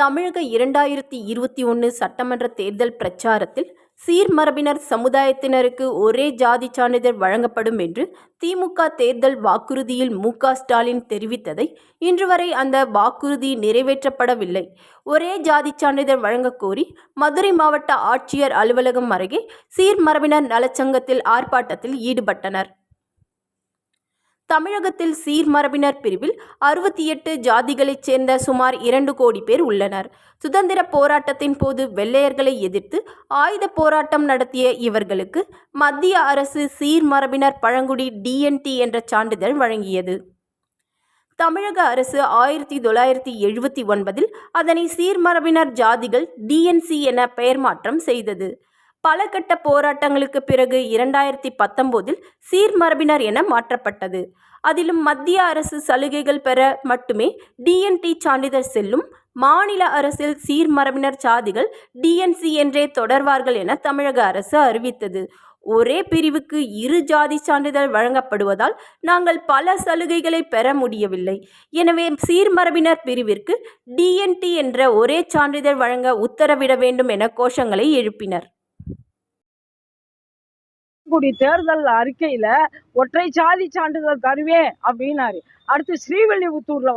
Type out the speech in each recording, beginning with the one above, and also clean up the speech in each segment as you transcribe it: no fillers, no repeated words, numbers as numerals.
தமிழக 2021 சட்டமன்ற தேர்தல் பிரச்சாரத்தில் சீர்மரபினர் சமுதாயத்தினருக்கு ஒரே ஜாதி சான்றிதழ் வழங்கப்படும் என்று திமுக தேர்தல் வாக்குறுதியில் மு.க.ஸ்டாலின் தெரிவித்ததை இன்று வரை அந்த வாக்குறுதி நிறைவேற்றப்படவில்லை. ஒரே ஜாதி சான்றிதழ் வழங்கக் கோரி மதுரை மாவட்ட ஆட்சியர் அலுவலகம் அருகே சீர்மரபினர் நலச்சங்கத்தில் ஆர்ப்பாட்டத்தில் ஈடுபட்டனர். தமிழகத்தில் சீர்மரபினர் பிரிவில் 68 ஜாதிகளைச் சேர்ந்த சுமார் 2 கோடி பேர் உள்ளனர். சுதந்திர போராட்டத்தின் போது வெள்ளையர்களை எதிர்த்து ஆயுத போராட்டம் நடத்திய இவர்களுக்கு மத்திய அரசு சீர்மரபினர் பழங்குடி DNT என்ற சான்றிதழ் வழங்கியது. தமிழக அரசு 1979 அதனை சீர்மரபினர் ஜாதிகள் DNC என பெயர் மாற்றம் செய்தது. பல கட்ட போராட்டங்களுக்கு பிறகு 2019 சீர்மரபினர் என மாற்றப்பட்டது. அதிலும் மத்திய அரசு சலுகைகள் பெற மட்டுமே DNT சான்றிதழ் செல்லும். மாநில அரசில் சீர்மரபினர் ஜாதிகள் DNC என்றே தொடர்வார்கள் என தமிழக அரசு அறிவித்தது. ஒரே பிரிவுக்கு 2 ஜாதி சான்றிதழ் வழங்கப்படுவதால் நாங்கள் பல சலுகைகளை பெற முடியவில்லை. எனவே சீர்மரபினர் பிரிவிற்கு DNT என்ற ஒரே சான்றிதழ் வழங்க உத்தரவிட வேண்டும் என கோஷங்களை எழுப்பினர். தேர்தல் அறிக்கையில ஒற்றை சாதி சான்றிதழ் தருவேன் அப்படின்னாரு. அடுத்து ஸ்ரீவில்லிபுத்தூர்ல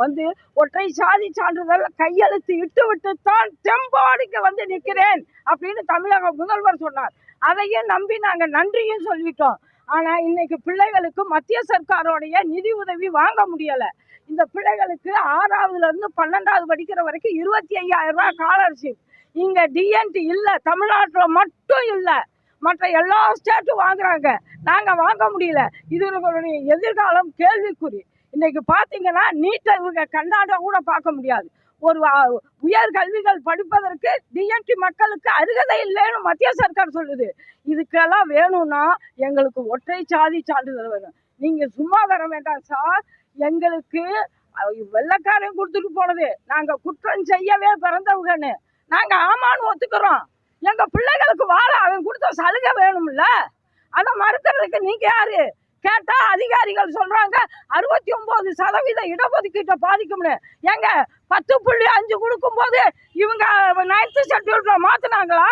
ஒற்றை சாதி சான்றிதழ் கையெழுத்து இட்டு விட்டுத்தான் தெம்பாடிக்க நிற்கிறேன் அப்படின்னு தமிழக முதல்வர் சொன்னார். அதையும் நம்பி நாங்க நன்றியும் சொல்லிட்டோம். ஆனா இன்னைக்கு பிள்ளைகளுக்கு மத்திய சர்க்காரோடைய நிதி உதவி வாங்க முடியல. இந்த பிள்ளைகளுக்கு 6ஆவதுல இருந்து 12ஆவது படிக்கிற வரைக்கும் 25,000 ரூபாய் ஸ்காலர்ஷிப். இங்க DNT இல்ல, தமிழ்நாட்டுல மட்டும் இல்ல, மற்ற எல்லா ஸ்டேட்டும் வாங்குறாங்க. நாங்கள் வாங்க முடியல. இதுகளுடைய எதிர்காலம் கேள்விக்குறி. இன்னைக்கு பார்த்தீங்கன்னா நீட்டை இவங்க கண்ணாட கூட பார்க்க முடியாது. ஒரு உயர் கல்விகள் படிப்பதற்கு DNT மக்களுக்கு அருகதை இல்லைன்னு மத்திய சர்க்கார் சொல்லுது. இதுக்கெல்லாம் வேணும்னா எங்களுக்கு ஒற்றை சாதி சான்றிதழ் வேணும். நீங்கள் சும்மா வர வேண்டாம் சார். எங்களுக்கு வெள்ளைக்காரையும் கொடுத்துட்டு போனது, நாங்கள் குற்றம் செய்யவே பிறந்தவங்கன்னு நாங்கள் ஆமான்னு ஒத்துக்கிறோம். எங்க பிள்ளைகளுக்கு வாழ அவன் கொடுத்த சலுகை வேணும்ல, அதை மறுக்கிறதுக்கு நீங்க யாரு கேட்டா அதிகாரிகள் சொல்றாங்க 69% இடஒதுக்கீட்டை பாதிக்கும்னு. எங்க 10.5 கொடுக்கும் போது இவங்க 9th ஷெட்யூல்ல மாத்தினாங்களா?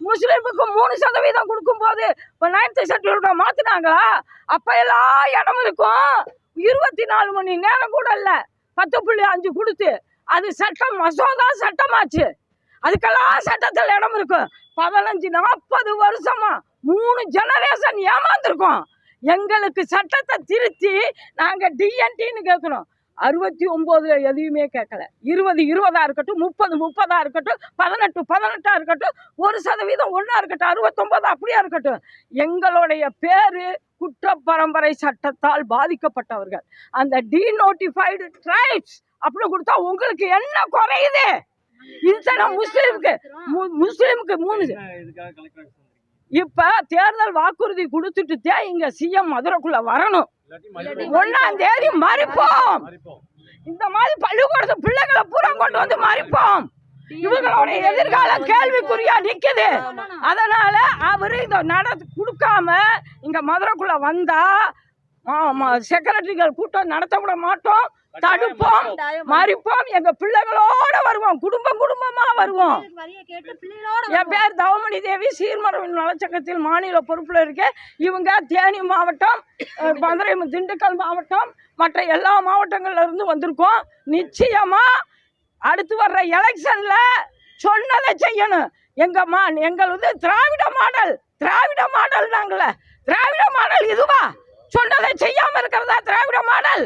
முஸ்லிமுக்கு 3% கொடுக்கும் போது 9th ஷெட்யூல்ல மாத்தினாங்களா? அப்ப எல்லாம் இடம் இருக்கும். 24 மணி நேரம் கூட இல்ல, 10.5 கொடுத்து அது சட்டம் மசோதா சட்டமாச்சு. அதுக்கெல்லாம் சட்டத்தில் இடம் இருக்கும். 15-40 வருஷமா 3 ஜெனரேஷன் ஏமாந்துருக்கோம். எங்களுக்கு சட்டத்தை திருத்தி நாங்க DNTன்னு கேட்கணும். 69 எதையுமே கேட்கல. 20 இருக்கட்டும், 30 இருக்கட்டும், 18 இருக்கட்டும், 1% ஒன்றா இருக்கட்டும், 69 அப்படியா இருக்கட்டும். எங்களுடைய பேரு குற்ற பரம்பரை சட்டத்தால் பாதிக்கப்பட்டவர்கள். அந்த டீநோட்டிஃபைடு ட்ரைப்ஸ் அப்படி கொடுத்தா உங்களுக்கு என்ன குறையுது? முஸ்லிமுக்கு 3. இப்ப தேர்தல் வாக்குறுதி கொடுத்துட்டு இங்க CM மதுரைக்குள்ள வரணும். 1ஆம் தேதி மறிப்போம். இந்த மாதிரி பள்ளிக்கூடத்து பிள்ளைகளை பூரா கொண்டு மறிப்போம். இவங்களுடைய எதிர்காலம் கேள்விக்குறியா நிக்குது. அதனால அவரு இதை கொடுக்காம இங்க மதுரைக்குள்ள வந்தா செக்ரட்டரிகள் கூட்டம் நடத்த விட மாட்டோம், தடுப்போம், மறிப்போம். எங்க பிள்ளைகளோட வருவோம், குடும்பமா வருவோம். என் பேர் தவமணி தேவி, சீர்மரபினர் நலச்சங்கத்தில் மாநில பொறுப்புல இருக்கேன். இவங்க தேனி மாவட்டம், மதுரை, திண்டுக்கல் மாவட்டம், மற்ற எல்லா மாவட்டங்கள்ல இருந்து வந்திருக்கோம். நிச்சயமா அடுத்து வர்ற எலெக்ஷன்ல சொன்னதை செய்யணும். எங்கள் திராவிட மாடல் நாங்கள திராவிட மாடல் இதுவா? சொன்னதை செய்யாம இருக்கிறதா திராவிட மாடல்?